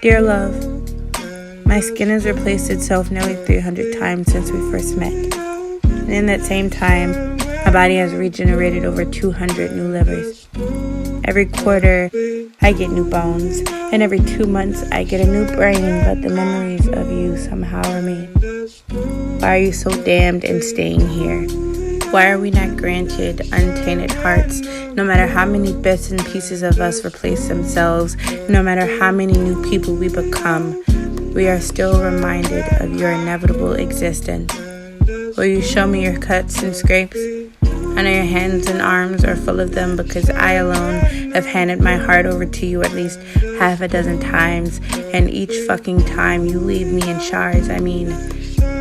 Dear love, my skin has replaced itself nearly 300 times since we first met. And in that same time, my body has regenerated over 200 new livers. Every quarter, I get new bones, and every 2 months, I get a new brain, but the memories of you somehow remain. Why are you so damned and staying here? Why are we not granted untainted hearts? No matter how many bits and pieces of us replace themselves, no matter how many new people we become, we are still reminded of your inevitable existence. Will you show me your cuts and scrapes? I know your hands and arms are full of them because I alone have handed my heart over to you at least half a dozen times, and each fucking time you leave me in shards. I mean,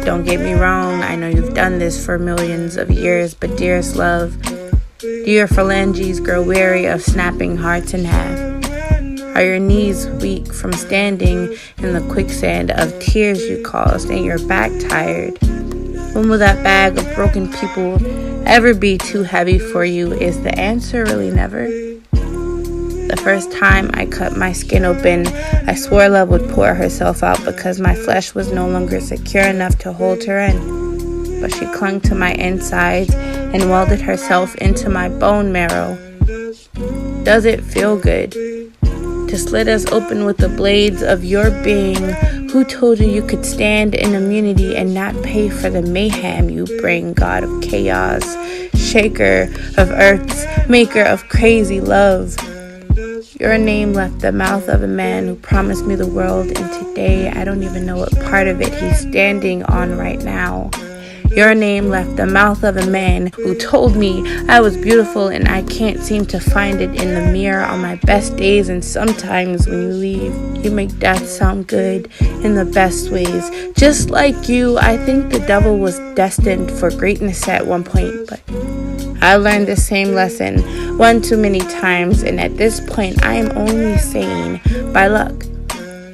don't get me wrong, I know you've done this for millions of years, but dearest love, do your phalanges grow weary of snapping hearts in half? Are your knees weak from standing in the quicksand of tears you caused and your back tired? When will that bag of broken people ever be too heavy for you? Is the answer really never? The first time I cut my skin open, I swore love would pour herself out because my flesh was no longer secure enough to hold her in. But she clung to my insides and welded herself into my bone marrow. Does it feel good to slit us open with the blades of your being? Who told you could stand in immunity and not pay for the mayhem you bring, God of chaos, shaker of earths, maker of crazy love? Your name left the mouth of a man who promised me the world, and today I don't even know what part of it he's standing on right now. Your name left the mouth of a man who told me I was beautiful and I can't seem to find it in the mirror on my best days, and sometimes when you leave, you make death sound good in the best ways. Just like you, I think the devil was destined for greatness at one point, but I learned the same lesson one too many times, and at this point I am only sane by luck.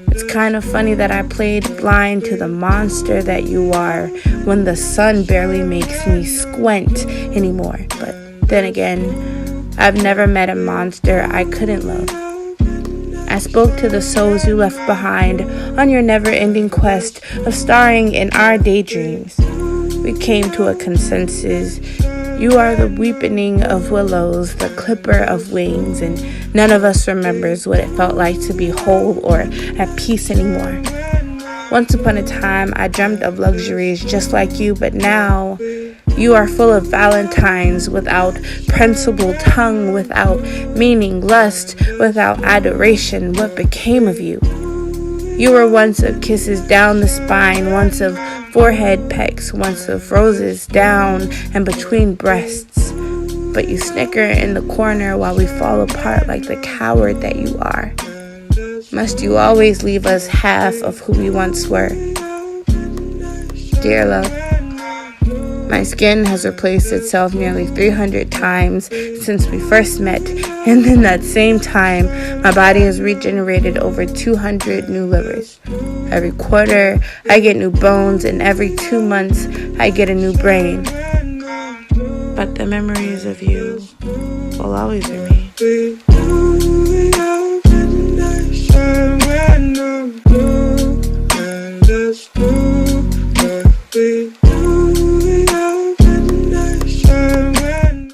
It's kind of funny that I played blind to the monster that you are when the sun barely makes me squint anymore. But then again, I've never met a monster I couldn't love. I spoke to the souls you left behind on your never-ending quest of starring in our daydreams. We came to a consensus. You are the weepening of willows, the clipper of wings, and none of us remembers what it felt like to be whole or at peace anymore. Once upon a time, I dreamt of luxuries just like you, but now you are full of valentines without principle, tongue without meaning, lust without adoration. What became of you? You were once of kisses down the spine, once of forehead pecks, once of roses down and between breasts. But you snicker in the corner while we fall apart like the coward that you are. Must you always leave us half of who we once were? Dear love, my skin has replaced itself nearly 300 times since we first met, and in that same time, my body has regenerated over 200 new livers. Every quarter, I get new bones, and every 2 months, I get a new brain. But the memories of you will always remain.